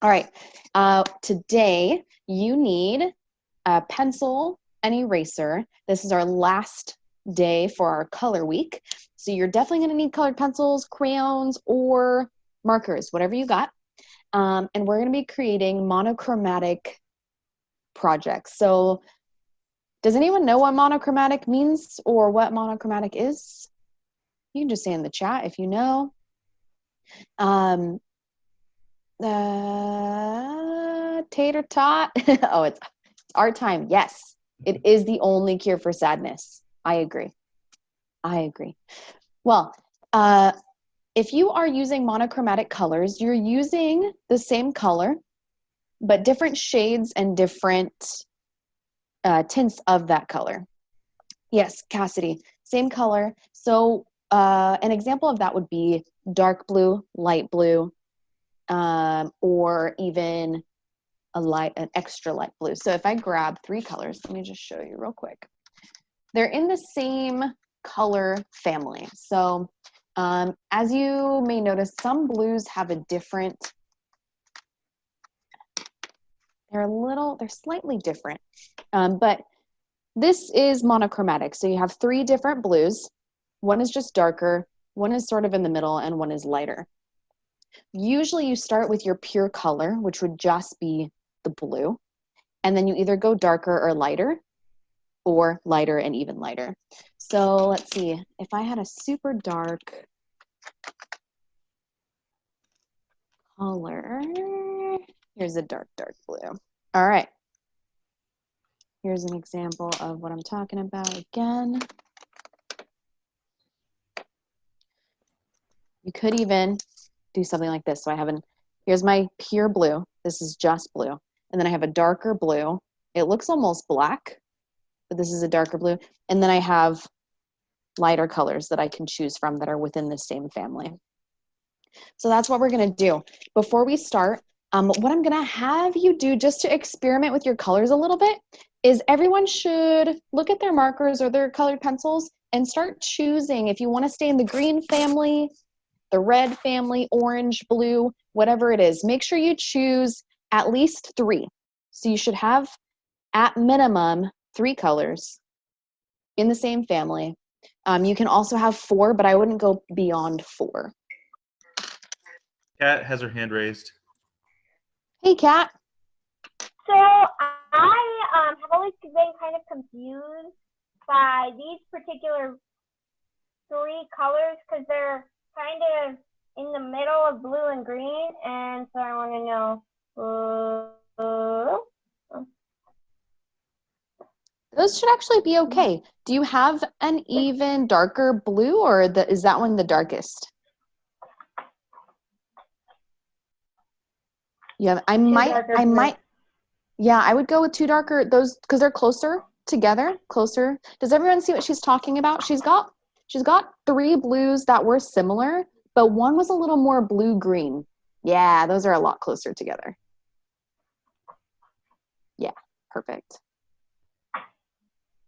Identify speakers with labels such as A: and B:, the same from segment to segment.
A: All right, today you need a pencil, an eraser. This is our last day for our color week. So you're definitely gonna need colored pencils, crayons, or markers, whatever you got. And we're gonna be creating monochromatic projects. So does anyone know what monochromatic means or what monochromatic is? You can just say in the chat if you know. Tater tot. Oh, it's our time. Yes, it is the only cure for sadness. I agree. Well, if you are using monochromatic colors, you're using the same color, but different shades and different tints of that color. Yes, Cassidy, same color. So an example of that would be dark blue, light blue, or even an extra light blue. So if I grab 3 colors, let me just show you real quick. They're in the same color family. So as you may notice, some blues have a different, they're slightly different, but this is monochromatic. So you have 3 different blues. One is just darker, one is sort of in the middle, and one is lighter. Usually you start with your pure color, which would just be the blue, and then you either go darker or lighter and even lighter. So let's see, if I had a super dark color, here's a dark blue. All right, here's an example of what I'm talking about again. You could even do something like this. So here's my pure blue. This is just blue. And then I have a darker blue. It looks almost black, but this is a darker blue. And then I have lighter colors that I can choose from that are within the same family. So that's what we're gonna do. Before we start, what I'm gonna have you do just to experiment with your colors a little bit is everyone should look at their markers or their colored pencils and start choosing if you wanna stay in the green family, the red family, orange, blue, whatever it is. Make sure you choose at least 3. So you should have, at minimum, 3 colors in the same family. You can also have 4, but I wouldn't go beyond 4.
B: Kat has her hand raised.
A: Hey, Kat.
C: So I have always been kind of confused by these particular 3 colors because they're kind of in the middle of blue and green, and so I want to know.
A: Those should actually be okay. Do you have an even darker blue, or is that one the darkest? Yeah, I might. Yeah, I would go with 2 darker, those, because they're closer together, closer. Does everyone see what she's talking about? She's got 3 blues that were similar, but one was a little more blue-green. Yeah, those are a lot closer together. Yeah, perfect.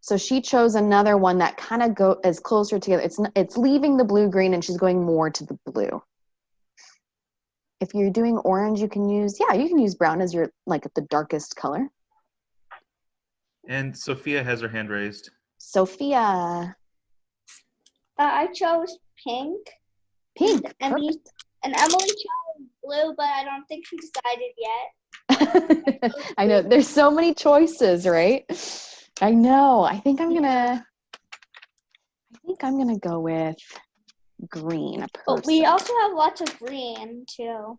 A: So she chose another one that kind of is closer together. It's leaving the blue-green and she's going more to the blue. If you're doing orange, you can use brown as your, the darkest color.
B: And Sophia has her hand raised.
A: Sophia.
D: I chose pink.
A: Pink,
D: and Emily chose blue, but I don't think she decided yet.
A: I know, there's so many choices, right? I know. I think I'm gonna go with green.
D: But we also have lots of green too.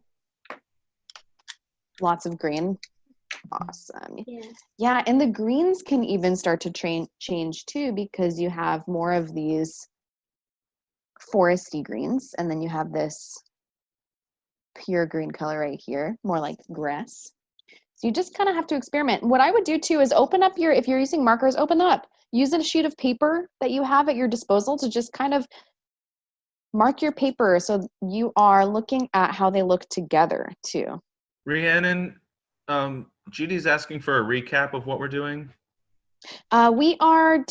A: Lots of green. Awesome.
D: Yeah.
A: Yeah, and the greens can even start to change too, because you have more of these foresty greens, and then you have this pure green color right here, more like grass. So you just kind of have to experiment. What I would do too is open up if you're using markers, open them up. Use a sheet of paper that you have at your disposal to just kind of mark your paper so you are looking at how they look together too.
B: Rhiannon, Judy's asking for a recap of what we're doing.
A: We are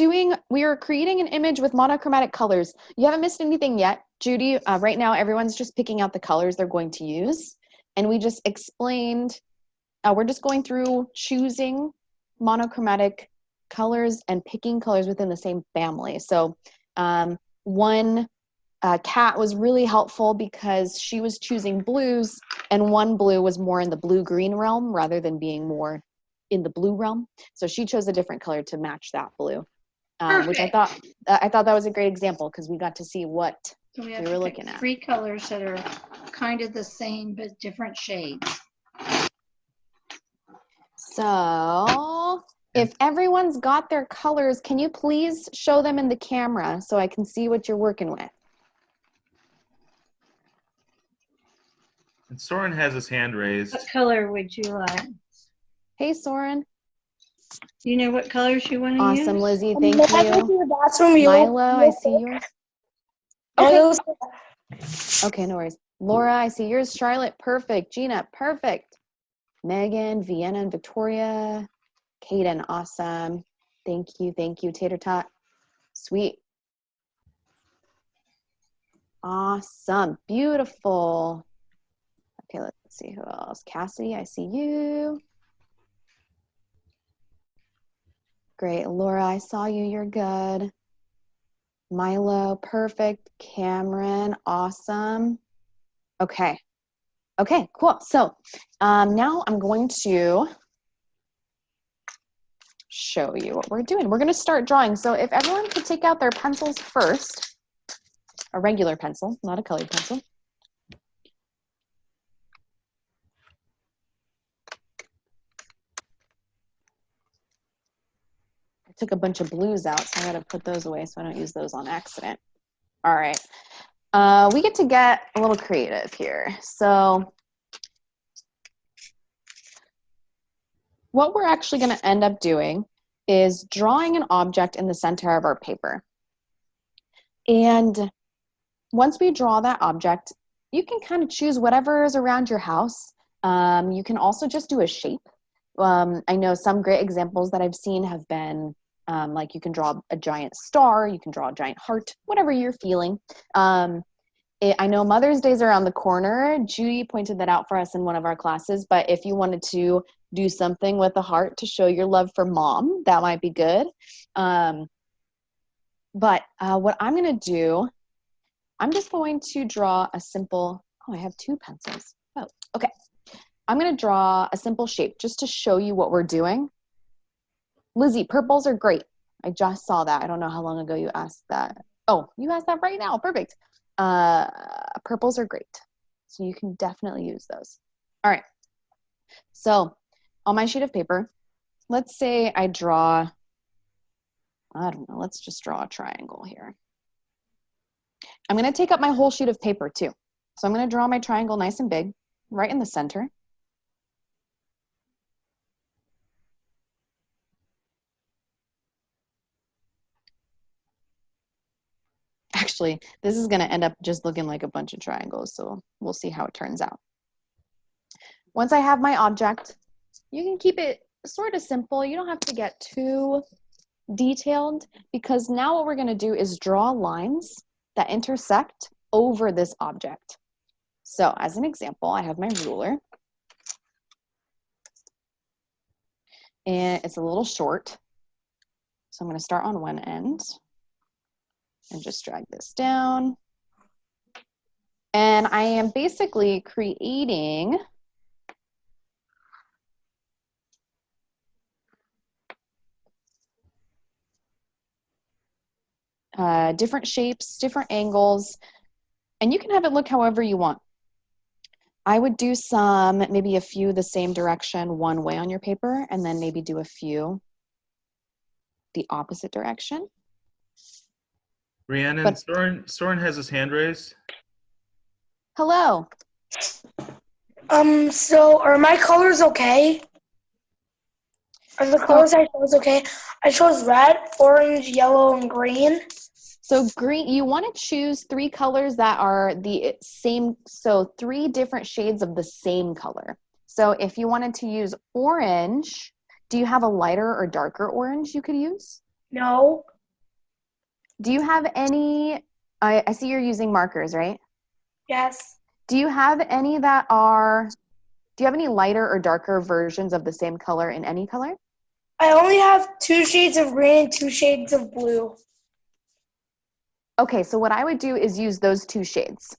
A: creating an image with monochromatic colors. You haven't missed anything yet, Judy. Right now, everyone's just picking out the colors they're going to use. and we just explained, we're just going through choosing monochromatic colors and picking colors within the same family. So one cat was really helpful because she was choosing blues, and one blue was more in the blue-green realm rather than being more in the blue realm. So she chose a different color to match that blue, which I thought that was a great example because we got to see what
E: So we
A: we
E: have
A: were
E: to
A: looking
E: pick
A: at.
E: 3 colors that are kind of the same but different shades.
A: So if everyone's got their colors, can you please show them in the camera so I can see what you're working with?
B: And Soren has his hand raised.
E: What color would you like?
A: Hey, Soren.
E: Do you know what colors you want to use?
A: Awesome, Lizzie.
C: May
A: Thank
C: I go to
A: you.
C: the bathroom
A: Milo, I see yours. Okay. Okay, no worries. Laura, I see yours. Charlotte, perfect. Gina, perfect. Megan, Vienna, and Victoria. Kaden, awesome. Thank you. Thank you. Tater Tot. Sweet. Awesome. Beautiful. Okay, let's see who else. Cassidy, I see you. Great. Laura, I saw you. You're good. Milo, perfect. Cameron, awesome. Okay. Okay, cool. So now I'm going to show you what we're doing. We're going to start drawing. So if everyone could take out their pencils first, a regular pencil, not a colored pencil. I took a bunch of blues out, so I got to put those away so I don't use those on accident. All right. We get to get a little creative here. So what we're actually going to end up doing is drawing an object in the center of our paper. And once we draw that object, you can kind of choose whatever is around your house. You can also just do a shape. I know some great examples that I've seen have been like you can draw a giant star, you can draw a giant heart, whatever you're feeling. I know Mother's Day is around the corner. Judy pointed that out for us in one of our classes, but if you wanted to do something with a heart to show your love for mom, that might be good. But what I'm going to do, I'm just going to draw a simple, oh, I have 2 pencils. Oh, okay. I'm going to draw a simple shape just to show you what we're doing. Lizzie, purples are great. I just saw that. I don't know how long ago you asked that. Oh, you asked that right now. Perfect. Purples are great. So you can definitely use those. All right. So on my sheet of paper, let's say I draw, I don't know, let's just draw a triangle here. I'm going to take up my whole sheet of paper too. So I'm going to draw my triangle nice and big, right in the center. Actually, this is going to end up just looking like a bunch of triangles, so we'll see how it turns out. Once I have my object, you can keep it sort of simple. You don't have to get too detailed, because now what we're going to do is draw lines that intersect over this object. So as an example, I have my ruler, and it's a little short. So I'm going to start on one end and just drag this down. And I am basically creating different shapes, different angles, and you can have it look however you want. I would do some, maybe a few the same direction one way on your paper, and then maybe do a few the opposite direction.
B: Rhiannon, Soren has his hand raised.
A: Hello.
F: So are my colors okay? Are the colors I chose okay? I chose red, orange, yellow, and green.
A: So green, you want to choose 3 colors that are the same, so 3 different shades of the same color. So if you wanted to use orange, do you have a lighter or darker orange you could use?
F: No.
A: Do you have any, I see you're using markers, right?
F: Yes.
A: Do you have any that are Do you have any lighter or darker versions of the same color in any color?
F: I only have 2 shades of green and 2 shades of blue.
A: Okay, so what I would do is use those 2 shades.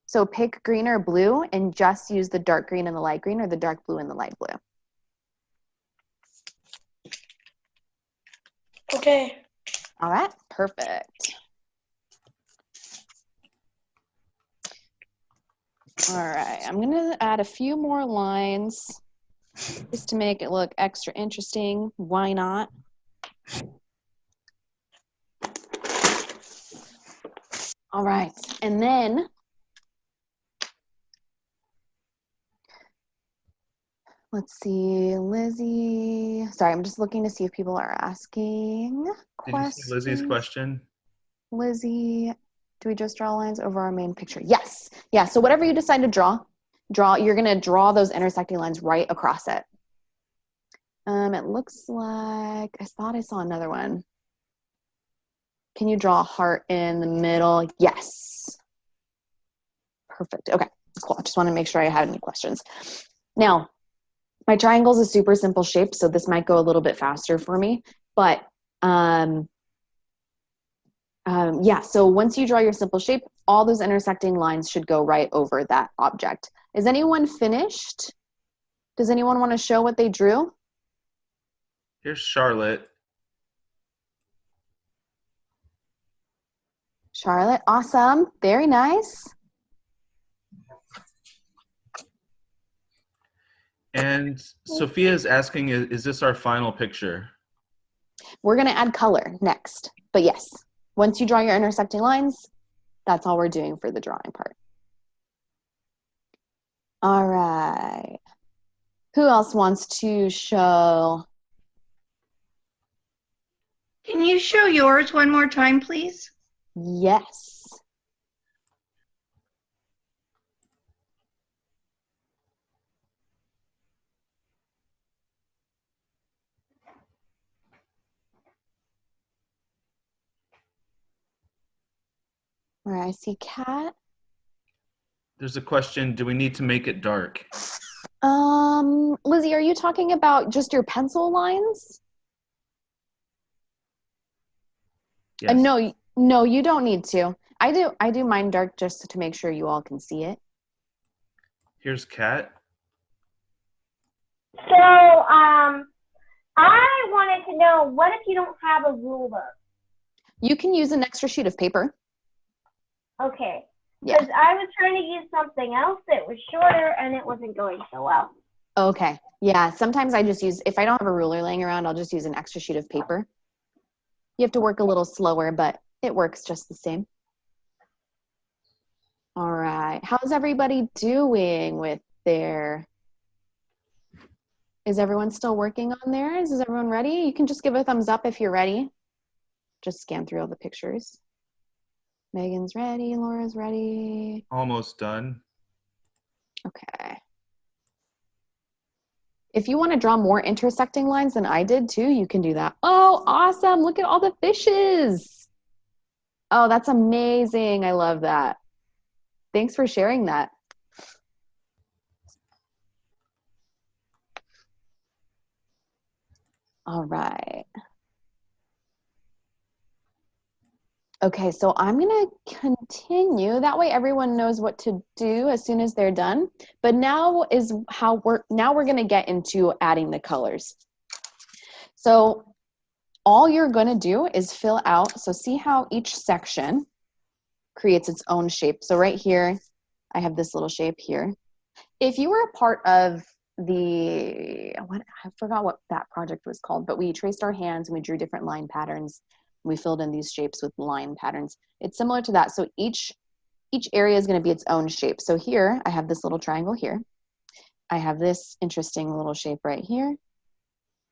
A: So pick green or blue and just use the dark green and the light green, or the dark blue and the light blue.
F: Okay.
A: All right, perfect. All right, I'm gonna add a few more lines just to make it look extra interesting. Why not? All right, and then let's see, Lizzie. Sorry, I'm just looking to see if people are asking
B: Did you see Lizzie's
A: questions.
B: question?
A: Lizzie, do we just draw lines over our main picture? Yes. Yeah, so whatever you decide to draw, you're gonna draw those intersecting lines right across it. It looks like, I thought I saw another one. Can you draw a heart in the middle? Yes. Perfect. Okay, cool. I just want to make sure I had any questions. Now, my triangle is a super simple shape, so this might go a little bit faster for me. But yeah, so once you draw your simple shape, all those intersecting lines should go right over that object. Is anyone finished? Does anyone want to show what they drew?
B: Here's Charlotte.
A: Charlotte, awesome. Very nice.
B: And Sophia is asking, is this our final picture?
A: We're going to add color next. But yes, once you draw your intersecting lines, that's all we're doing for the drawing part. All right. Who else wants to show?
E: Can you show yours one more time, please?
A: Yes. All right, I see Kat.
B: There's a question, do we need to make it dark?
A: Lizzie, are you talking about just your pencil lines?
B: Yes.
A: No, you don't need to. I do mine dark just to make sure you all can see it.
B: Here's Kat.
C: So, I wanted to know, what if you don't have a ruler?
A: You can use an extra sheet of paper.
C: Okay.
A: Yeah.
C: Because I was trying to use something else that was shorter and it wasn't going so well.
A: Okay. Yeah, sometimes I just use, if I don't have a ruler laying around, I'll just use an extra sheet of paper. You have to work a little slower, but it works just the same. All right. How's everybody doing with their... Is everyone still working on theirs? Is everyone ready? You can just give a thumbs up if you're ready. Just scan through all the pictures. Megan's ready. Laura's ready.
B: Almost done.
A: Okay. If you want to draw more intersecting lines than I did too, you can do that. Oh, awesome. Look at all the fishes. Oh, that's amazing. I love that. Thanks for sharing that. All right. Okay, so I'm gonna continue. That way everyone knows what to do as soon as they're done. But now we're gonna get into adding the colors. So all you're gonna do is fill out, so see how each section creates its own shape. So right here, I have this little shape here. If you were a part of I forgot what that project was called, but we traced our hands and we drew different line patterns. We filled in these shapes with line patterns. It's similar to that. So each area is going to be its own shape. So here, I have this little triangle here. I have this interesting little shape right here.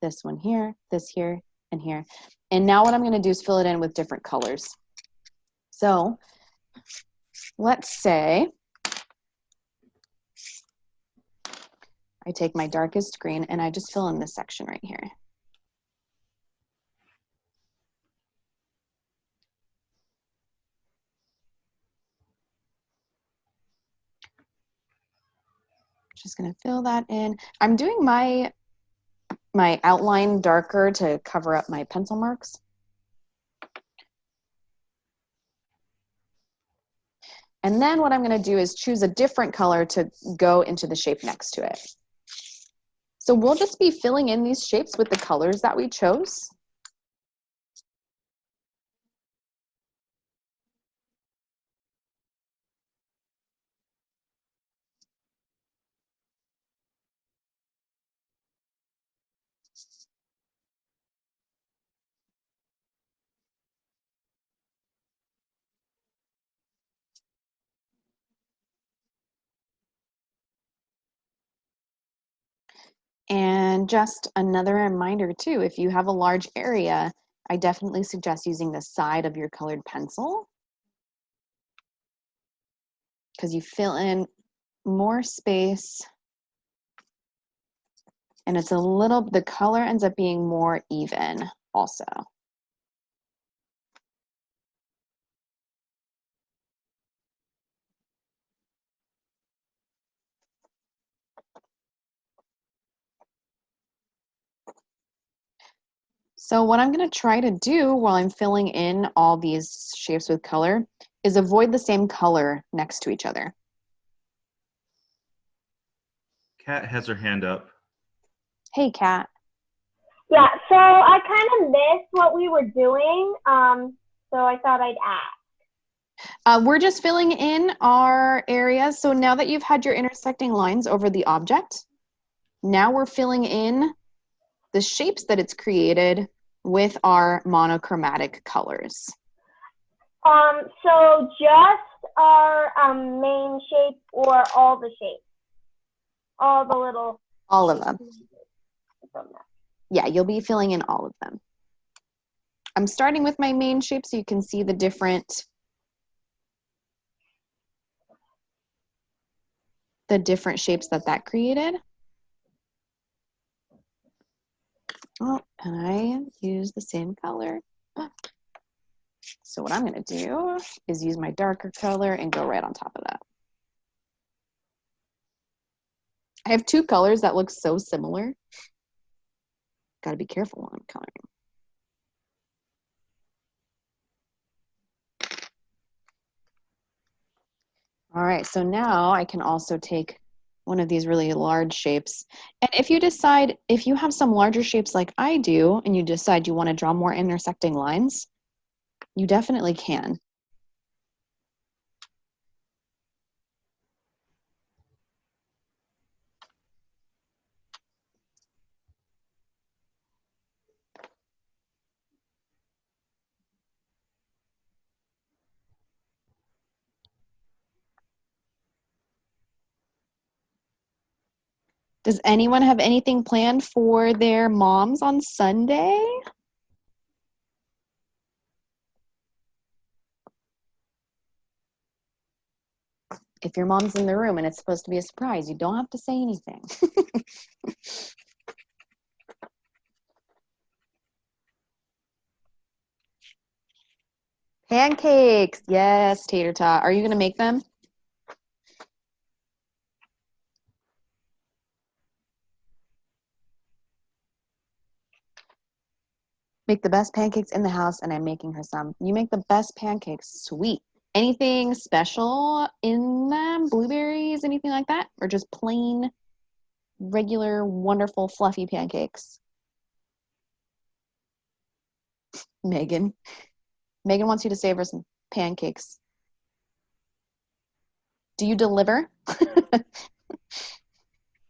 A: This one here, this here, and here. And now what I'm going to do is fill it in with different colors. So let's say I take my darkest green and I just fill in this section right here. Just gonna fill that in. I'm doing my outline darker to cover up my pencil marks. And then what I'm gonna do is choose a different color to go into the shape next to it. So we'll just be filling in these shapes with the colors that we chose. And just another reminder too, if you have a large area, I definitely suggest using the side of your colored pencil because you fill in more space and it's the color ends up being more even also. So what I'm going to try to do while I'm filling in all these shapes with color is avoid the same color next to each other.
B: Kat has her hand up.
A: Hey, Kat.
C: Yeah, so I kind of missed what we were doing, so I thought I'd ask.
A: We're just filling in our areas. So now that you've had your intersecting lines over the object, now we're filling in the shapes that it's created with our monochromatic colors.
C: So just our main shape or all the shapes? All the little...
A: All of them. Yeah, you'll be filling in all of them. I'm starting with my main shape so you can see the different shapes that created. Oh, and I use the same color. So what I'm going to do is use my darker color and go right on top of that. I have two colors that look so similar. Got to be careful when I'm coloring. All right, so now I can also take one of these really large shapes. And if you have some larger shapes like I do, and you decide you want to draw more intersecting lines, you definitely can. Does anyone have anything planned for their moms on Sunday? If your mom's in the room and it's supposed to be a surprise, you don't have to say anything. Pancakes, yes, tater tot. Are you gonna make them? Make the best pancakes in the house, and I'm making her some. You make the best pancakes, sweet. Anything special in them? Blueberries, anything like that? Or just plain, regular, wonderful, fluffy pancakes? Megan wants you to save her some pancakes. Do you deliver?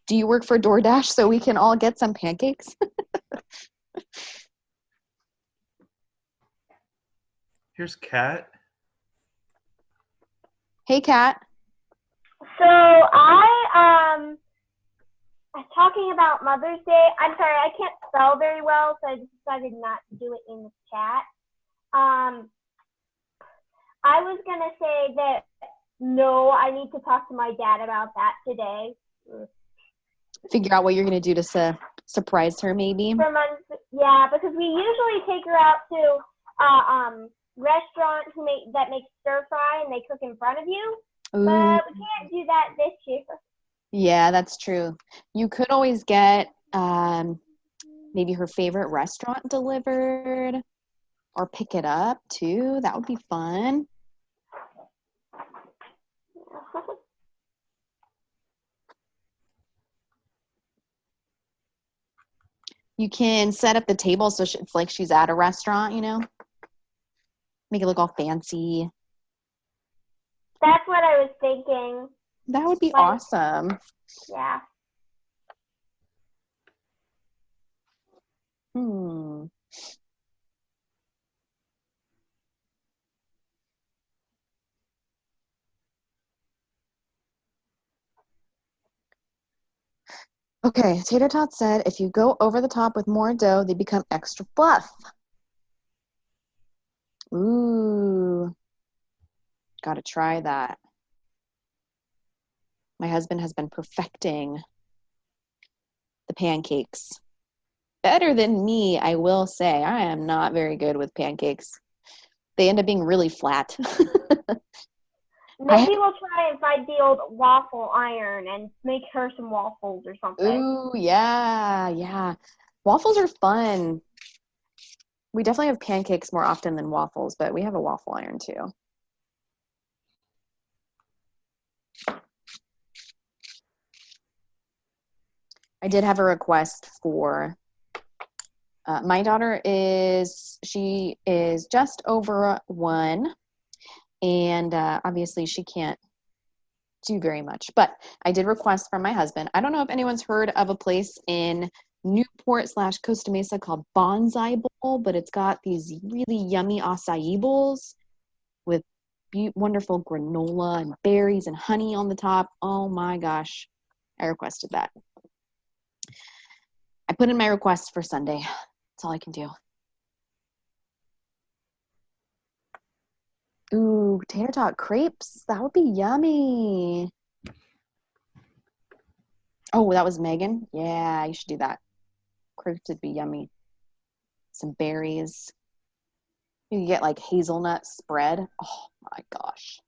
A: Do you work for DoorDash so we can all get some pancakes?
B: Here's Kat.
A: Hey, Kat.
C: So I was talking about Mother's Day. I'm sorry, I can't spell very well, so I decided not to do it in the chat. I was gonna say that no, I need to talk to my dad about that today.
A: Figure out what you're gonna do to surprise her, maybe.
C: Yeah, because we usually take her out to restaurant that makes stir fry and they cook in front of you.
A: Ooh.
C: But we can't do that this year.
A: Yeah, that's true. You could always get maybe her favorite restaurant delivered or pick it up too. That would be fun. You can set up the table so it's like she's at a restaurant, you know? Make it look all fancy.
C: That's what I was thinking.
A: That would be
C: Like,
A: awesome.
C: yeah.
A: Hmm. Okay, Tater Tot said if you go over the top with more dough, they become extra fluff. Ooh, gotta try that. My husband has been perfecting the pancakes. Better than me, I will say. I am not very good with pancakes. They end up being really flat.
C: Maybe we'll try and find the old waffle iron and make her some waffles or something.
A: Ooh, yeah. Waffles are fun. We definitely have pancakes more often than waffles, but we have a waffle iron too. I did have a request for my daughter she is just over 1, and obviously she can't do very much, but I did request from my husband. I don't know if anyone's heard of a place in Newport/Costa Mesa called Bonsai Bowl, but it's got these really yummy acai bowls with wonderful granola and berries and honey on the top. Oh my gosh, I requested that. I put in my request for Sunday. That's all I can do. Ooh, tater tot crepes. That would be yummy. Oh, that was Megan? Yeah, you should do that. Crepes would be yummy. Some berries. You can get like hazelnut spread. Oh my gosh.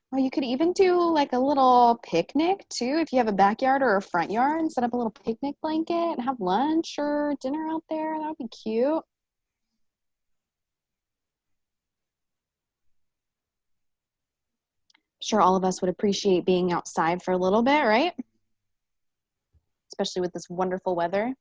A: Well, you could even do like a little picnic too. If you have a backyard or a front yard, and set up a little picnic blanket and have lunch or dinner out there. That would be cute. I'm sure all of us would appreciate being outside for a little bit, right? Especially with this wonderful weather.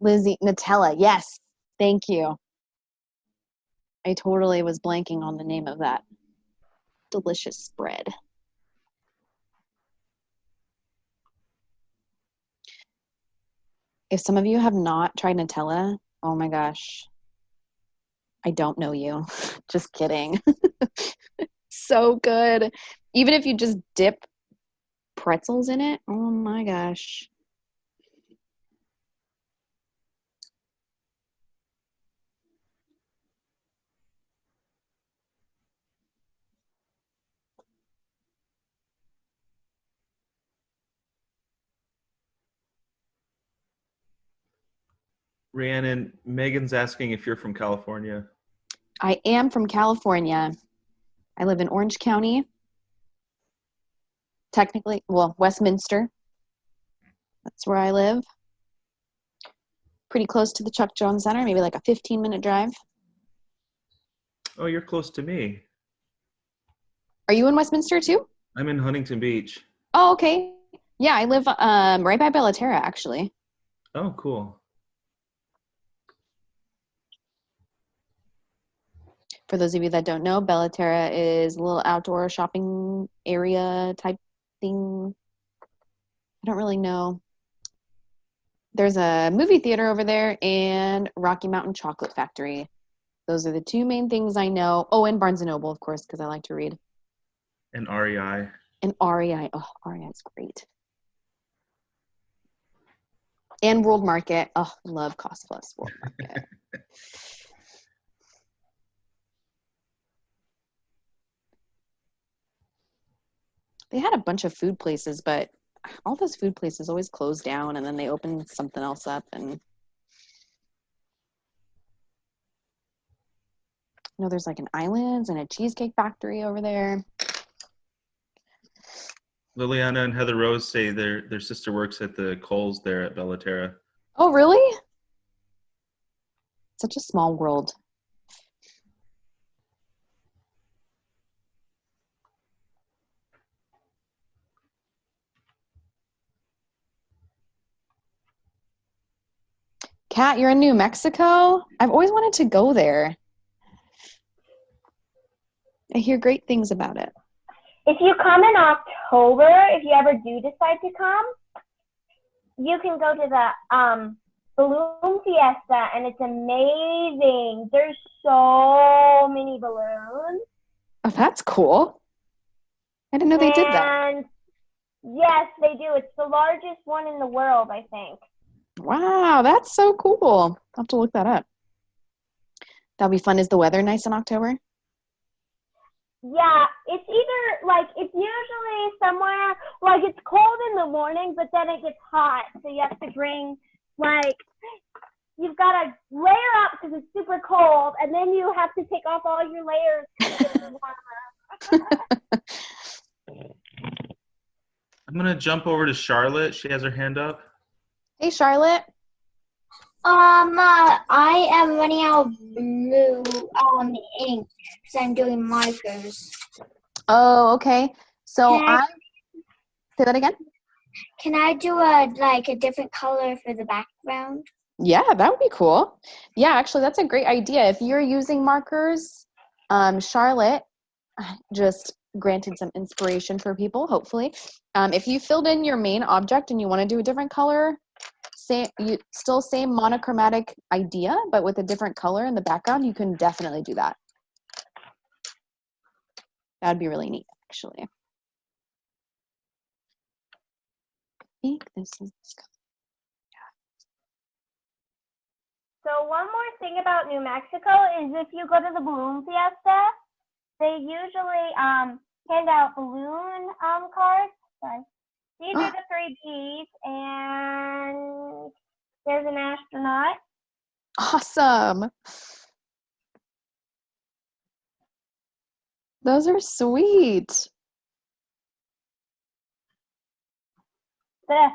A: Lizzie, Nutella, yes, thank you. I totally was blanking on the name of that delicious spread. If some of you have not tried Nutella, oh my gosh, I don't know you. Just kidding. So good. Even if you just dip pretzels in it, oh my gosh.
B: Rhiannon, Megan's asking if you're from California.
A: I am from California. I live in Orange County. Technically, well, Westminster. That's where I live. Pretty close to the Chuck Jones Center, maybe like a 15-minute drive.
B: Oh, you're close to me.
A: Are you in Westminster too?
B: I'm in Huntington Beach.
A: Oh, okay. Yeah, I live right by Bellaterra, actually.
B: Oh, cool.
A: For those of you that don't know, Bellaterra is a little outdoor shopping area type thing. I don't really know. There's a movie theater over there and Rocky Mountain Chocolate Factory. Those are the two main things I know. Oh, and Barnes & Noble, of course, because I like to read.
B: And REI.
A: And REI. Oh, REI is great. And World Market. Oh, love Cost Plus World Market. They had a bunch of food places, but all those food places always close down and then they open something else up. And you know, there's like an Islands and a cheesecake factory over there.
B: Liliana and Heather Rose say their sister works at the Kohl's there at Bellaterra.
A: Oh, really? Such a small world. Kat, you're in New Mexico? I've always wanted to go there. I hear great things about it.
C: If you come in October, if you ever do decide to come, you can go to the balloon fiesta, and it's amazing. There's so many balloons.
A: Oh, that's cool. I didn't know they did that.
C: And yes, they do. It's the largest one in the world, I think.
A: Wow, that's so cool. I'll have to look that up. That'll be fun. Is the weather nice in October?
C: Yeah, it's either like, it's usually somewhere, like it's cold in the morning, but then it gets hot. So you have to bring, like, you've got to layer up because it's super cold, and then you have to take off all your layers because it gets warmer.
B: I'm going to jump over to Charlotte. She has her hand up.
A: Hey, Charlotte.
D: I am running out of blue ink because I'm doing markers.
A: Oh, okay. So
D: Can I-
A: say that again?
D: Can I do a different color for the background?
A: Yeah, that would be cool. Yeah, actually, that's a great idea. If you're using markers, Charlotte just granted some inspiration for people, hopefully. If you filled in your main object and you want to do a different color, same monochromatic idea, but with a different color in the background, you can definitely do that. That would be really neat, actually. I think this is
C: So one more thing about New Mexico is if you go to the balloon fiesta, they usually hand out balloon cards. Sorry. These are the 3 Gs, and there's an astronaut.
A: awesome. Those are sweet.
C: The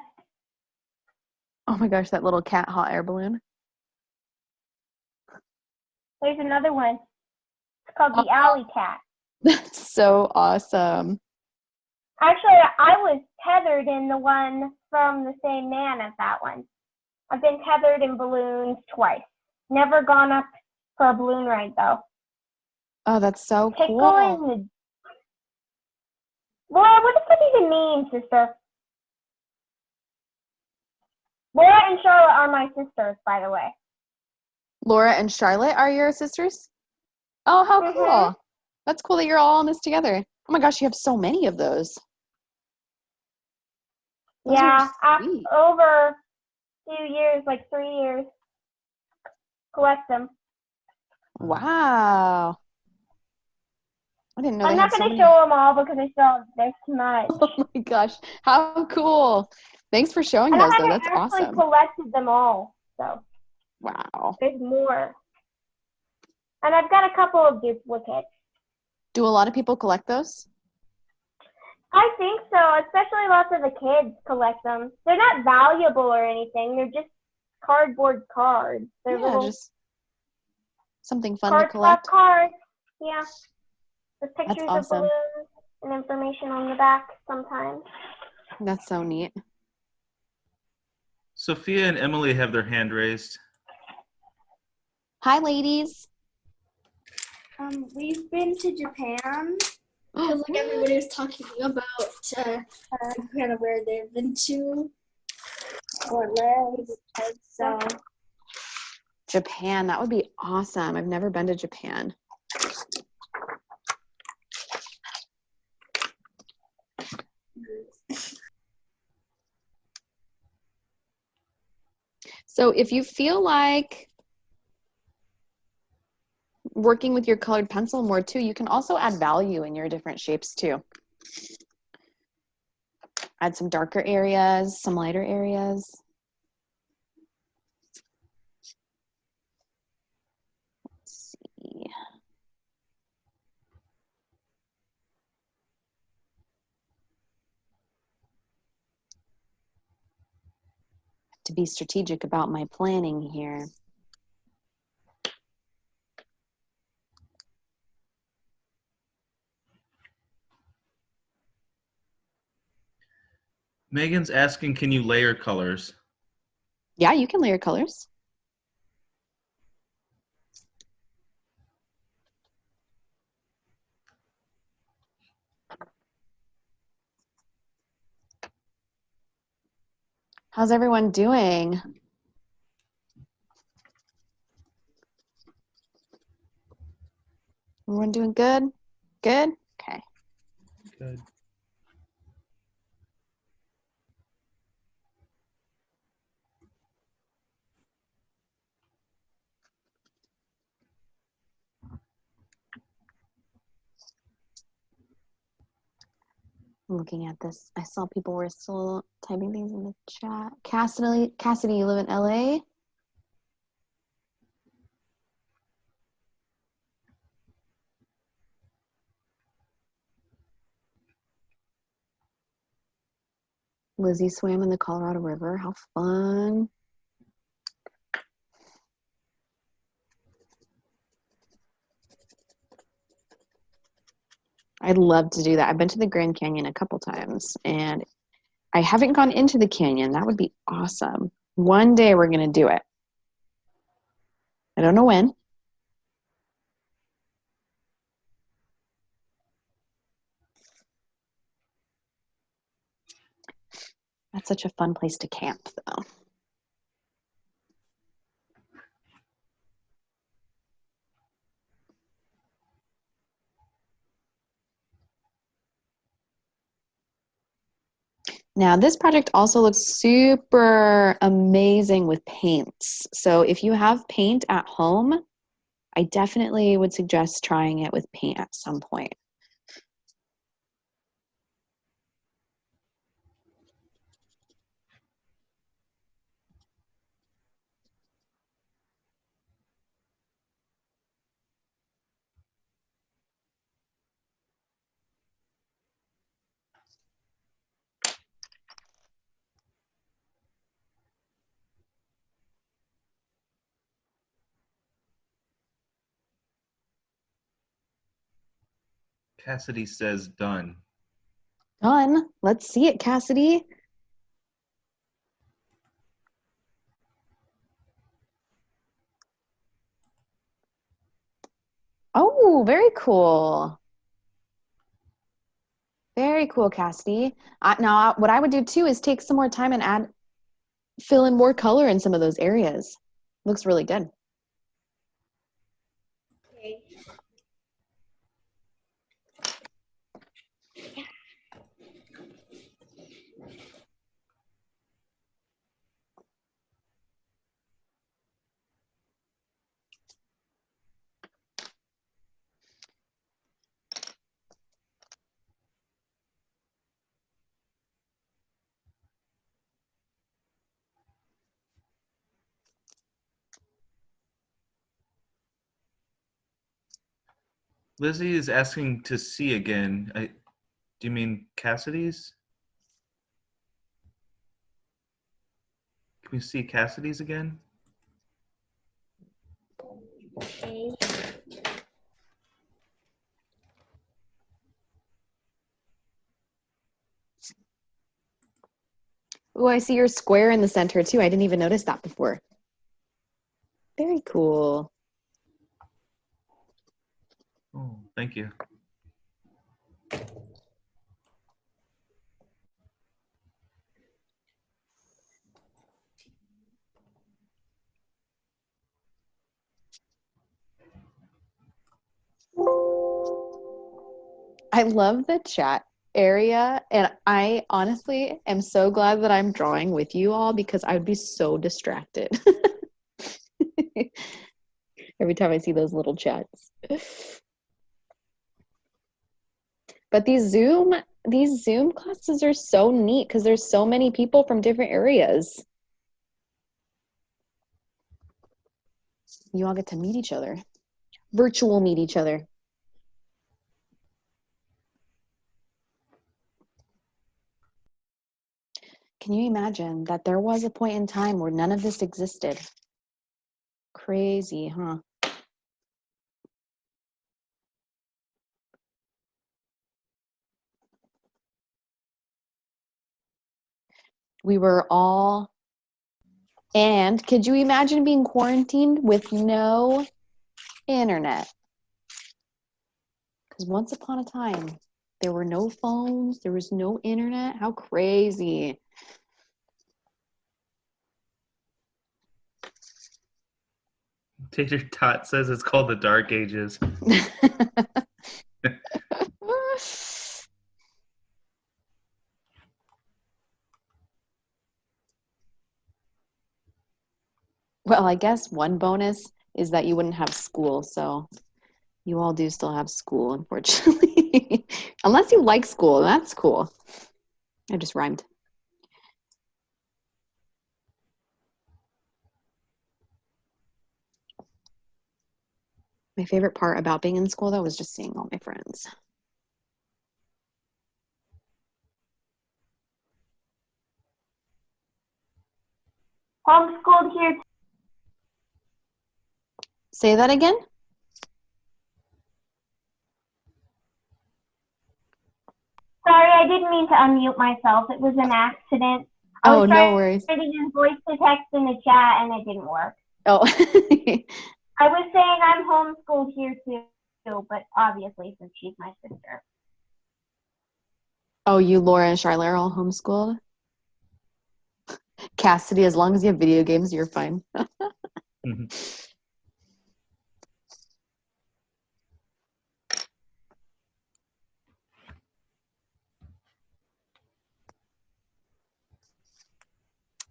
A: Oh my gosh, that little cat hot air balloon.
C: There's another one. It's called the Alley Cat.
A: That's so awesome.
C: Actually, I was tethered in the one from the same man as that one. I've been tethered in balloons twice. Never gone up for a balloon ride, though.
A: Oh, that's so
C: Tickling
A: cool.
C: the... Laura, what does that even mean, sister? Laura and Charlotte are my sisters, by the way.
A: Laura and Charlotte are your sisters? Oh, how
C: Mhm.
A: cool. That's cool that you're all in this together. Oh my gosh, you have so many of those. Those
C: Yeah,
A: are sweet.
C: over a few years, like 3 years. Collect them.
A: Wow. I didn't know
C: I'm
A: they
C: not
A: had so
C: going to
A: many.
C: show them all because there's too much.
A: Oh my gosh, how cool. Thanks for showing
C: And I
A: those, though.
C: haven't
A: That's
C: actually
A: awesome.
C: collected them all, so
A: Wow.
C: there's more. And I've got a couple of duplicates.
A: Do a lot of people collect those?
C: I think so, especially lots of the kids collect them. They're not valuable or anything. They're just cardboard cards. They're
A: Yeah,
C: little
A: just something fun to
C: cardstock
A: collect.
C: cards. Yeah. With
A: That's
C: pictures of
A: awesome.
C: balloons and information on the back sometimes.
A: That's so neat.
B: Sophia and Emily have their hand raised.
A: Hi, ladies.
D: We've been to Japan. Because everybody was talking about kind of where they've been to or lived. So
A: Japan, that would be awesome. I've never been to Japan. So if you feel like working with your colored pencil more too, you can also add value in your different shapes too. Add some darker areas, some lighter areas. Let's see. To be strategic about my planning here.
B: Megan's asking, can you layer colors?
A: Yeah, you can layer colors. How's everyone doing? Everyone doing good? Good? Okay.
B: Good.
A: I'm looking at this. I saw people were still typing things in the chat. Cassidy, you live in LA? Lizzie swam in the Colorado River. How fun. I'd love to do that. I've been to the Grand Canyon a couple times and I haven't gone into the canyon. That would be awesome. One day we're going to do it. I don't know when. That's such a fun place to camp, though. Now, this project also looks super amazing with paints. So if you have paint at home, I definitely would suggest trying it with paint at some point.
B: Cassidy says done.
A: Done. Let's see it, Cassidy. Oh, very cool. Very cool, Cassidy. Now, what I would do too is take some more time and fill in more color in some of those areas. Looks really good.
D: Okay.
B: Lizzie is asking to see again. Do you mean Cassidy's? Can we see Cassidy's again?
D: Okay.
A: Oh, I see your square in the center too. I didn't even notice that before. Very cool.
B: Oh, thank you.
A: I love the chat area. And I honestly am so glad that I'm drawing with you all because I would be so distracted every time I see those little chats. But these Zoom classes are so neat because there's so many people from different areas. You all get to meet each other. Virtual meet each other. Can you imagine that there was a point in time where none of this existed? Crazy, huh? We were all, and could you imagine being quarantined with no internet? Because once upon a time, there were no phones, there was no internet. How crazy.
B: Tater Tot says it's called the Dark Ages.
A: Well, I guess one bonus is that you wouldn't have school, so you all do still have school, unfortunately. Unless you like school, that's cool. I just rhymed. My favorite part about being in school, though, was just seeing all my friends.
C: Homeschooled here.
A: Say that again?
C: Sorry, I didn't mean to unmute myself. It was an accident. I
A: Oh,
C: was
A: no
C: trying
A: worries.
C: to use voice to text in the chat and it didn't work.
A: Oh.
C: I was saying I'm homeschooled here too, but obviously since she's my sister.
A: Oh, you, Laura, and Charlotte are all homeschooled? Cassidy, as long as you have video games, you're fine.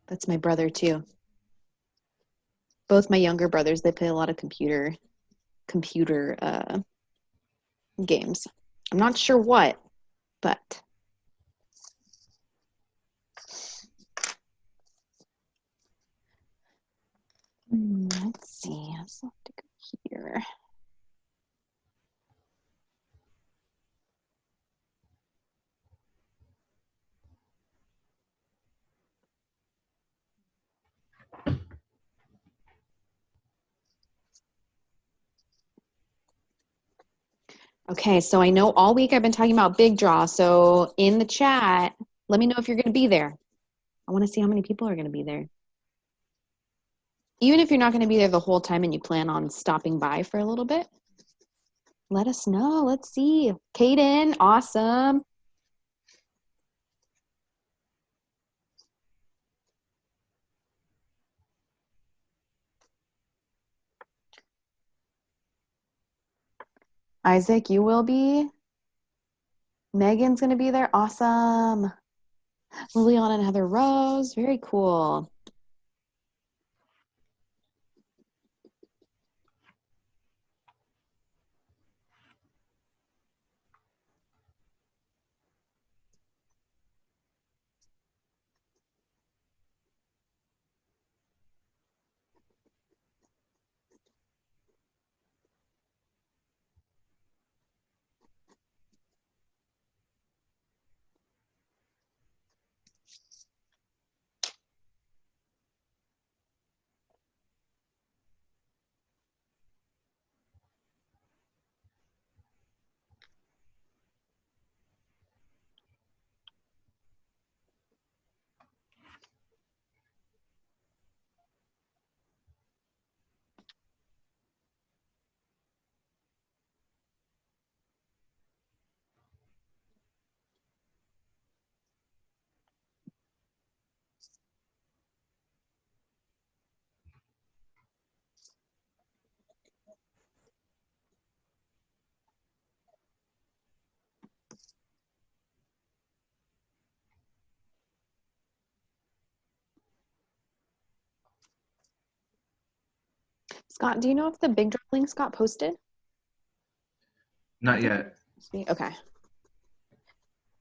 A: That's my brother, too. Both my younger brothers, they play a lot of computer games. I'm not sure what, but let's see. I just have to go here. Okay, so I know all week I've been talking about Big Draw. So in the chat, let me know if you're going to be there. I want to see how many people are going to be there. Even if you're not going to be there the whole time and you plan on stopping by for a little bit, let us know. Let's see. Kaden, awesome. Isaac, you will be. Megan's going to be there. Awesome. Liliana and Heather Rose. Very cool. Scott, do you know if the big drop links got posted?
B: Not yet.
A: Okay.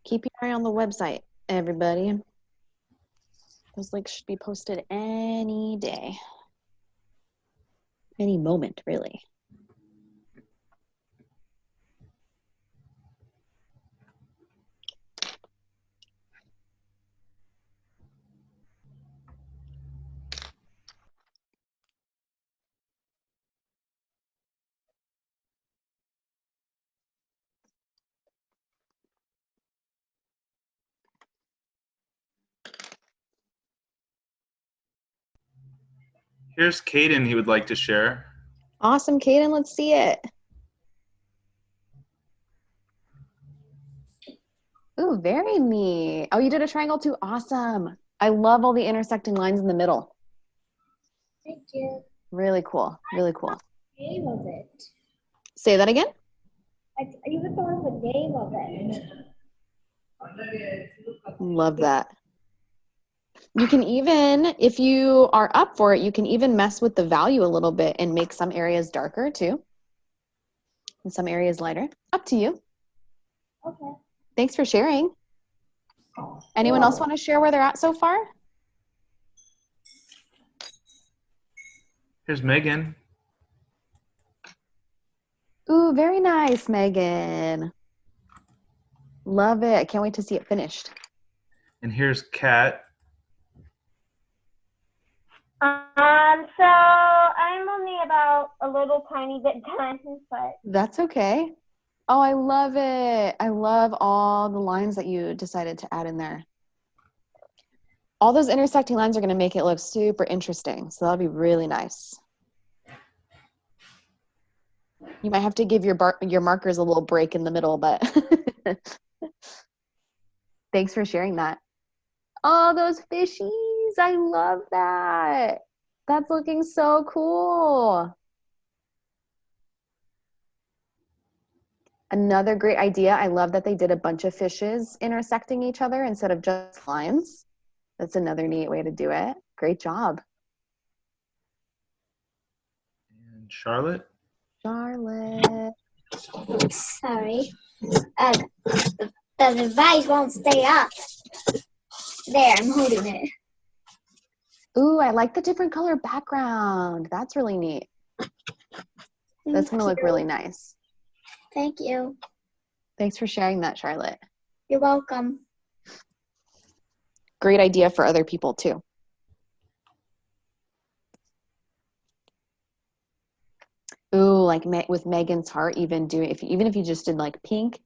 A: Keep your eye on the website, everybody. Those links should be posted any day. Any moment, really.
B: Here's Caden. He would like to share.
A: Awesome, Kaden. Let's see it. Ooh, very neat. Oh, you did a triangle too. Awesome. I love all the intersecting lines in the middle.
D: Thank you.
A: Really cool. Really cool.
D: Name of it.
A: Say that again.
D: You would thought of the name of it.
A: Love that. You can even, if you are up for it, you can even mess with the value a little bit and make some areas darker too. And some areas lighter. Up to you.
D: Okay.
A: Thanks for sharing. Anyone else want to share where they're at so far?
B: Here's Megan.
A: Ooh, very nice, Megan. Love it. I can't wait to see it finished.
B: And here's Kat.
C: So I'm only about a little tiny bit done, but
A: That's okay. Oh, I love it. I love all the lines that you decided to add in there. All those intersecting lines are going to make it look super interesting. So that'll be really nice. You might have to give your markers a little break in the middle, but thanks for sharing that. Oh, those fishies. I love that. That's looking so cool. Another great idea. I love that they did a bunch of fishes intersecting each other instead of just lines. That's another neat way to do it. Great job.
B: And Charlotte.
A: Charlotte.
D: Sorry. The device won't stay up. There, I'm holding it.
A: Ooh, I like the different color background. That's really neat. That's going to look really nice.
D: Thank you.
A: Thanks for sharing that, Charlotte.
D: You're welcome.
A: Great idea for other people too. Ooh, like with Megan's heart, even if you just did like pink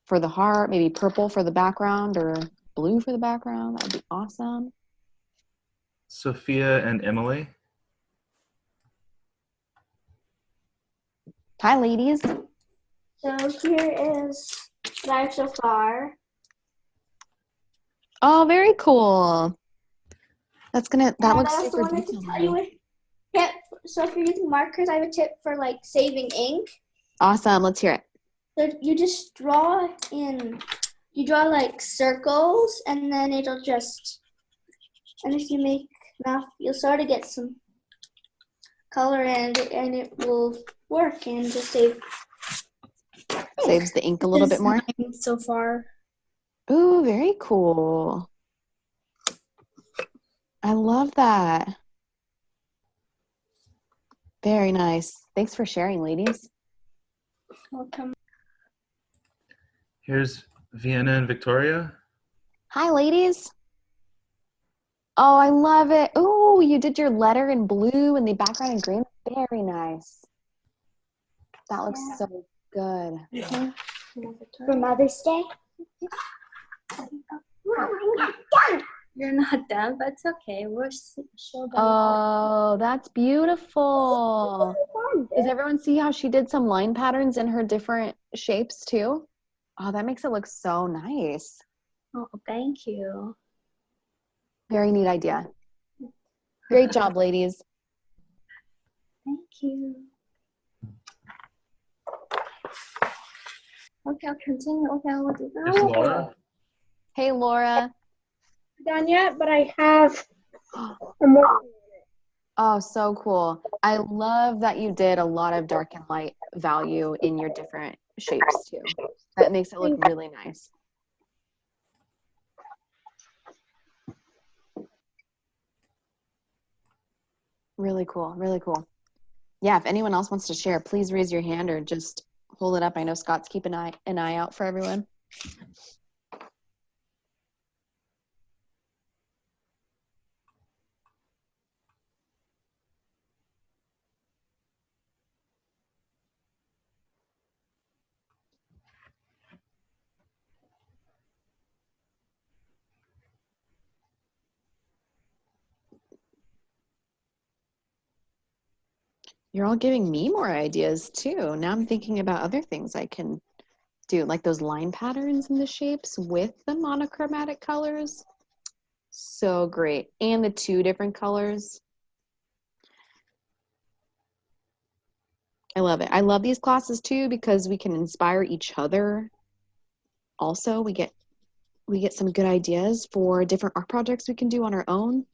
A: for the heart, maybe purple for the background or blue for the background, that would be awesome.
B: Sophia and Emily.
A: Hi, ladies.
D: So here is life so far.
A: Oh, very cool. That looks
D: I also
A: super
D: wanted to
A: detailed.
D: tell you a tip. So if you're using markers, I have a tip for like saving ink.
A: Awesome. Let's hear it.
D: So you just draw like circles, and then it'll just, and if you make enough, you'll start to get some color, and it will work and just
A: Saves the ink a little bit more.
D: So far.
A: Ooh, very cool. I love that. Very nice. Thanks for sharing, ladies.
D: Welcome.
B: Here's Vienna and Victoria.
A: Hi, ladies. Oh, I love it. Oh, you did your letter in blue and the background in green. Very nice. That looks so good.
D: Mm-hmm. For Mother's Day.
G: You're not done, but it's okay. We're sure.
A: Oh, that's beautiful. Does everyone see how she did some line patterns in her different shapes too? Oh, that makes it look so nice.
G: Oh, thank you.
A: Very neat idea. Great job, ladies.
G: Thank you. Okay, I'll continue. Okay, I'll do that.
B: Here's Laura.
A: Hey, Laura.
F: Done yet, but I have a more.
A: Oh, so cool. I love that you did a lot of dark and light value in your different shapes too. That makes it look really nice. Really cool, really cool. Yeah, if anyone else wants to share, please raise your hand or just hold it up. I know Scott's keeping an eye out for everyone. You're all giving me more ideas too. Now I'm thinking about other things I can do, like those line patterns and the shapes with the monochromatic colors. So great. And the 2 different colors. I love it. I love these classes too because we can inspire each other. Also, we get some good ideas for different art projects we can do on our own.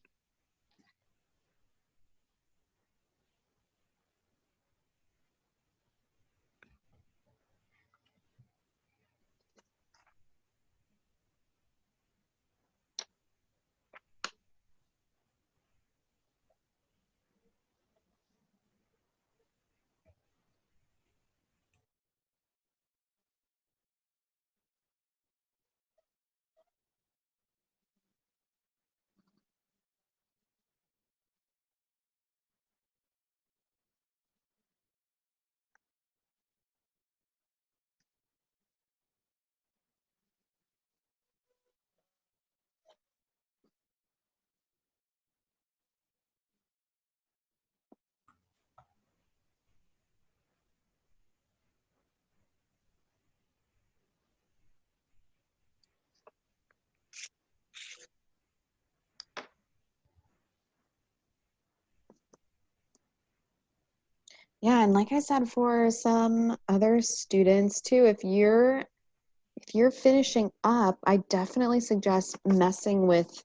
A: Yeah, and like I said, for some other students too, if you're finishing up, I definitely suggest messing with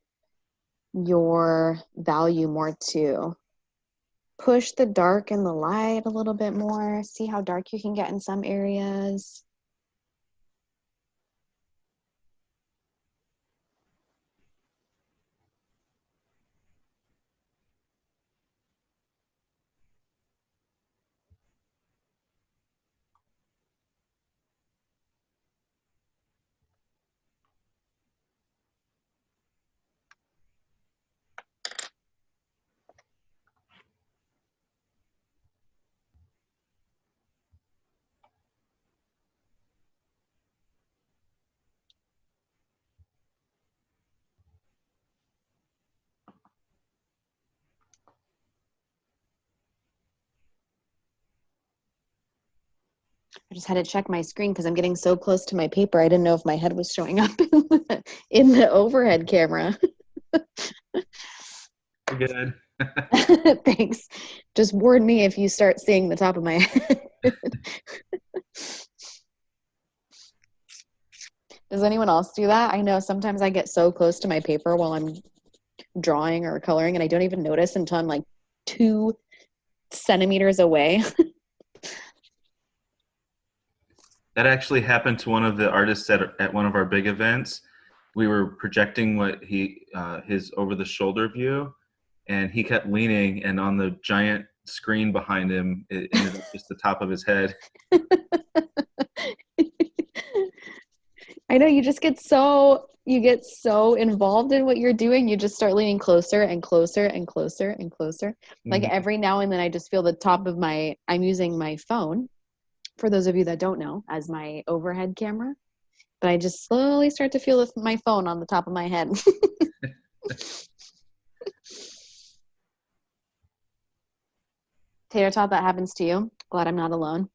A: your value more too. Push the dark and the light a little bit more. See how dark you can get in some areas. I just had to check my screen because I'm getting so close to my paper. I didn't know if my head was showing up in the overhead camera.
B: Good.
A: Thanks. Just warn me if you start seeing the top of my head. Does anyone else do that? I know sometimes I get so close to my paper while I'm drawing or coloring and I don't even notice until I'm like 2 centimeters away.
B: That actually happened to one of the artists at one of our big events. We were projecting what his over the shoulder view, and he kept leaning, and on the giant screen behind him, it ended up just the top of his head.
A: I know you just get so involved in what you're doing. You just start leaning closer and closer and closer and closer. Like every now and then I just feel the top of I'm using my phone, for those of you that don't know, as my overhead camera. But I just slowly start to feel my phone on the top of my head. Tater Tot, that happens to you. Glad I'm not alone.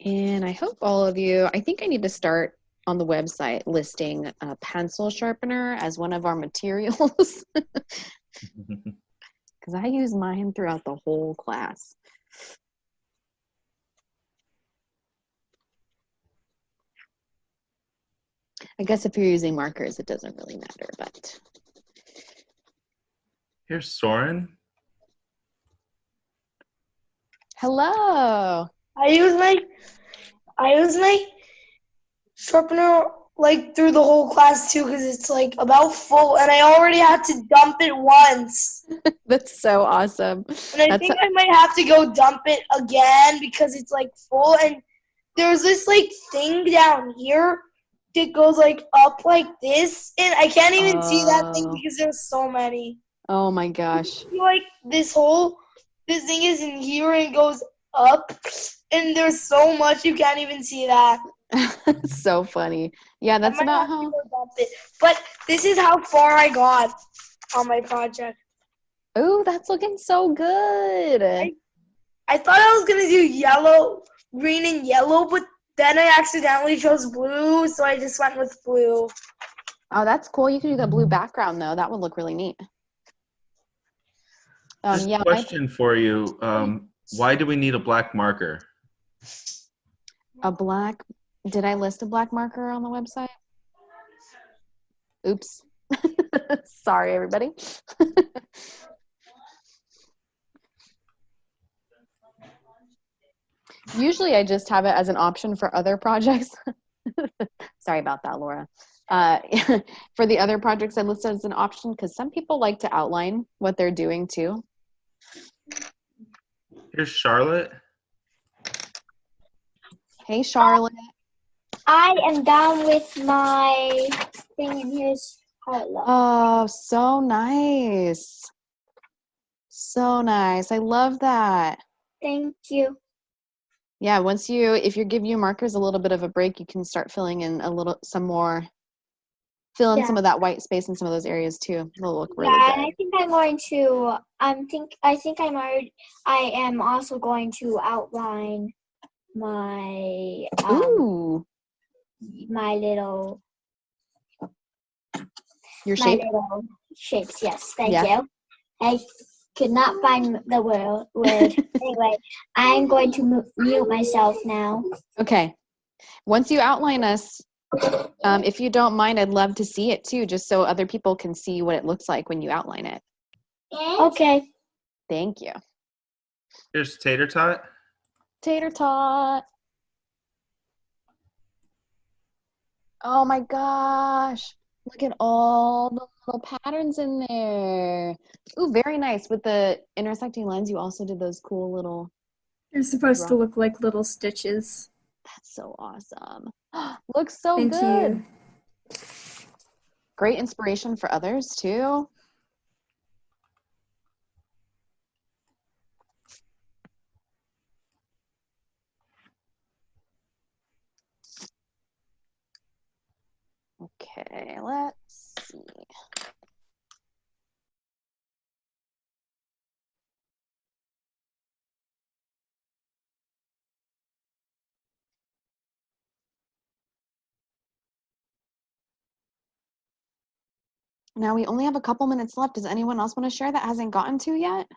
A: And I hope all of you, I think I need to start on the website listing a pencil sharpener as one of our materials because I use mine throughout the whole class. I guess if you're using markers, it doesn't really matter, but.
B: Here's Soren.
A: Hello.
F: I use my sharpener like through the whole class too because it's like about full and I already had to dump it once.
A: That's so awesome.
F: And I think I might have to go dump it again because it's like full and there's this like thing down here that goes like up like this and I can't even see that thing because there's so many.
A: Oh my gosh.
F: Like this thing is in here and it goes up and there's so much you can't even see that.
A: So funny. Yeah, that's about how.
F: But this is how far I got on my project.
A: Oh, that's looking so good.
F: I thought I was gonna do yellow, green, and yellow, but then I accidentally chose blue, so I just went with blue.
A: Oh, that's cool. You can do the blue background though. That would look really neat.
B: Just
A: yeah.
B: a question for you. Why do we need a black marker?
A: A black. Did I list a black marker on the website? Oops. Sorry, everybody. Usually I just have it as an option for other projects. Sorry about that, Laura. For the other projects I listed as an option because some people like to outline what they're doing too.
B: Here's Charlotte.
A: Hey, Charlotte.
C: I am down with my thing, and here's how it looks.
A: Oh, so nice. So nice. I love that.
C: Thank you.
A: Yeah, if you give your markers a little bit of a break, you can start filling in some of that white space in some of those areas too. It'll look really good.
C: And I think I'm going to, I am also going to outline my,
A: Ooh.
C: my little little shapes. Yes, thank you. I could not find the word. Anyway, I'm going to mute myself now.
A: Okay. Once you outline us, if you don't mind, I'd love to see it too, just so other people can see what it looks like when you outline it.
C: Okay.
A: Thank you.
B: Here's Tater Tot.
A: Tater Tot. Oh my gosh. Look at all the little patterns in there. Ooh, very nice. With the intersecting lines, you also did those cool little.
G: They're supposed to look like little stitches.
A: That's so awesome. Looks so
G: Thank
A: good.
G: you.
A: Great inspiration for others too. Okay, let's see. Now we only have a couple minutes left. Does anyone else want to share that hasn't gotten to yet?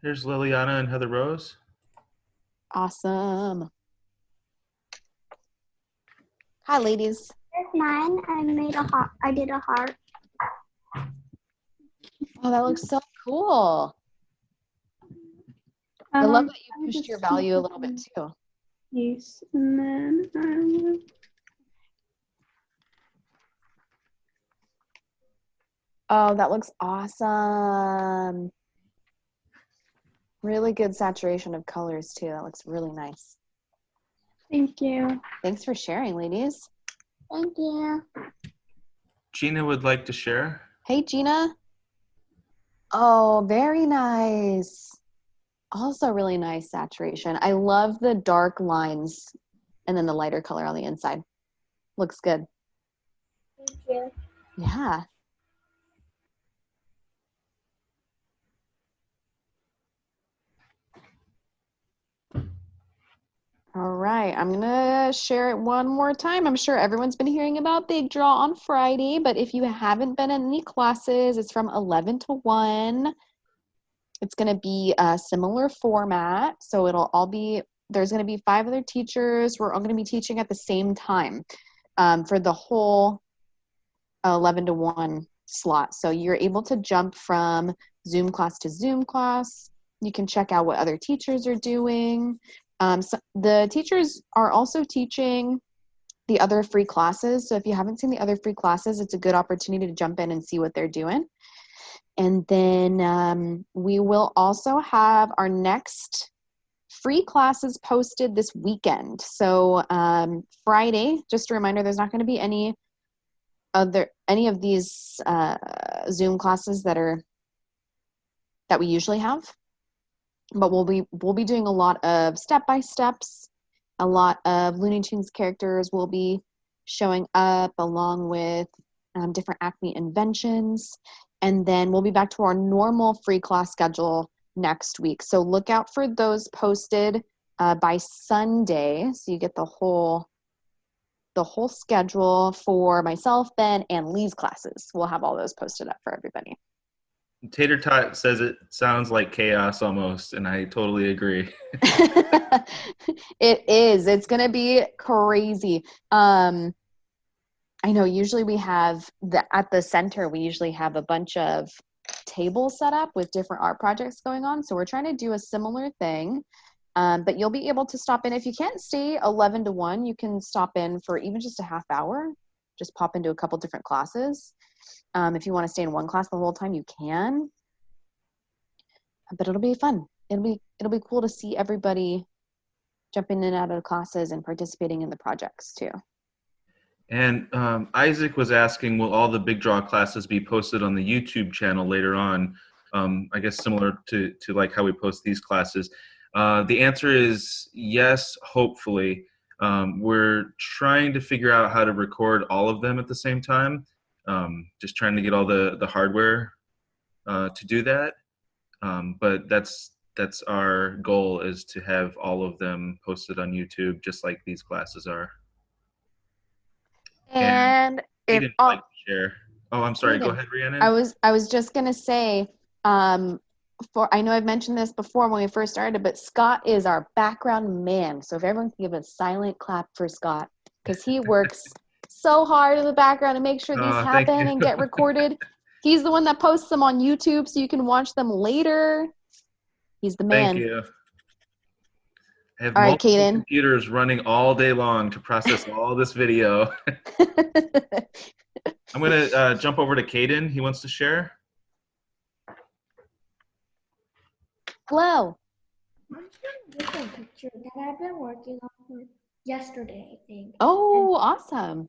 B: Here's Liliana and Heather Rose.
A: Awesome. Hi, ladies.
C: Here's mine. I made a heart. I did a heart.
A: Oh, that looks so cool. I love that you pushed your value a little bit too.
G: Yes, and then
A: Oh, that looks awesome. Really good saturation of colors too. That looks really nice.
G: thank you.
A: Thanks for sharing, ladies.
C: Thank you.
B: Gina would like to share.
A: Hey, Gina. Oh, very nice. Also really nice saturation. I love the dark lines and then the lighter color on the inside. Looks good.
C: Thank you.
A: Yeah. All right, I'm gonna share it one more time. I'm sure everyone's been hearing about Big Draw on Friday, but if you haven't been in any classes, it's from 11 to 1. It's gonna be a similar format, so it'll all be, there's gonna be 5 other teachers. We're all gonna be teaching at the same time for the whole 11 to 1 slot. So you're able to jump from Zoom class to Zoom class. You can check out what other teachers are doing. So the teachers are also teaching the other free classes. So if you haven't seen the other free classes, it's a good opportunity to jump in and see what they're doing. And then we will also have our next free classes posted this weekend. So Friday, just a reminder, there's not going to be any of these Zoom classes that we usually have. But we'll be doing a lot of step-by-steps, a lot of Looney Tunes characters will be showing up along with different Acme inventions. And then we'll be back to our normal free class schedule next week. So look out for those posted by Sunday. So you get the whole schedule for myself, Ben, and Lee's classes. We'll have all those posted up for everybody.
B: Tater Tot says it sounds like chaos almost, and I totally agree.
A: It is. It's going to be crazy. I know usually we have at the center, we usually have a bunch of tables set up with different art projects going on. So we're trying to do a similar thing. But you'll be able to stop in. If you can't stay 11 to 1, you can stop in for even just a half hour. Just pop into a couple different classes. If you want to stay in one class the whole time, you can. But it'll be fun. It'll be cool to see everybody jumping in and out of classes and participating in the projects too.
B: And Isaac was asking, will all the Big Draw classes be posted on the YouTube channel later on? I guess similar to like how we post these classes. The answer is yes, hopefully. We're trying to figure out how to record all of them at the same time. Just trying to get all the hardware to do that. But that's our goal, is to have all of them posted on YouTube, just like these classes are.
A: And
B: he
A: if
B: didn't like to share. Oh, I'm sorry. Go ahead, Rhiannon.
A: I was just gonna say, I know I've mentioned this before when we first started, but Scott is our background man. So if everyone can give a silent clap for Scott, because he works so hard in the background to make sure these happen and get recorded. He's the one that posts them on YouTube so you can watch them later. He's the man.
B: Thank you. I have
A: All right,
B: multiple
A: Kaden.
B: computers running all day long to process all this video. I'm going to jump over to Kaden. He wants to share.
A: Hello.
D: I'm showing a different picture that I've been working on for yesterday, I think.
A: Oh, awesome.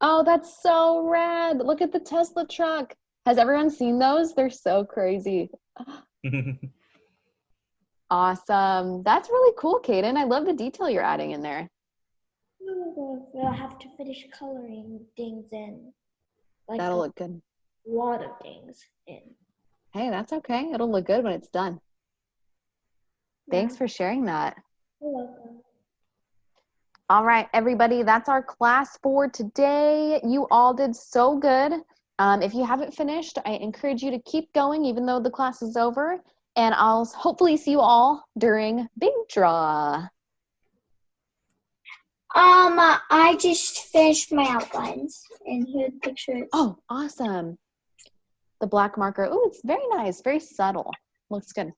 A: Oh, that's so rad. Look at the Tesla truck. Has everyone seen those? They're so crazy. Awesome. That's really cool, Kaden. I love the detail you're adding in there.
D: I'll have to finish coloring things in. Like
A: That'll look good.
D: a lot of things in.
A: Hey, that's okay. It'll look good when it's done. Thanks for sharing that.
D: You're welcome.
A: All right, everybody, that's our class for today. You all did so good. If you haven't finished, I encourage you to keep going even though the class is over. And I'll hopefully see you all during Big Draw.
D: I just finished my outlines and here are the pictures.
A: Oh, awesome. The black marker. Oh, it's very nice, very subtle. Looks good.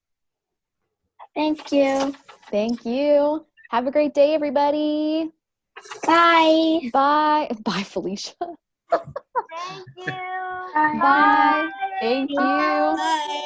D: Thank you.
A: Thank you. Have a great day, everybody.
D: Bye.
A: Bye. Bye, Felicia.
C: Thank you.
A: Bye. Thank you.
F: Bye.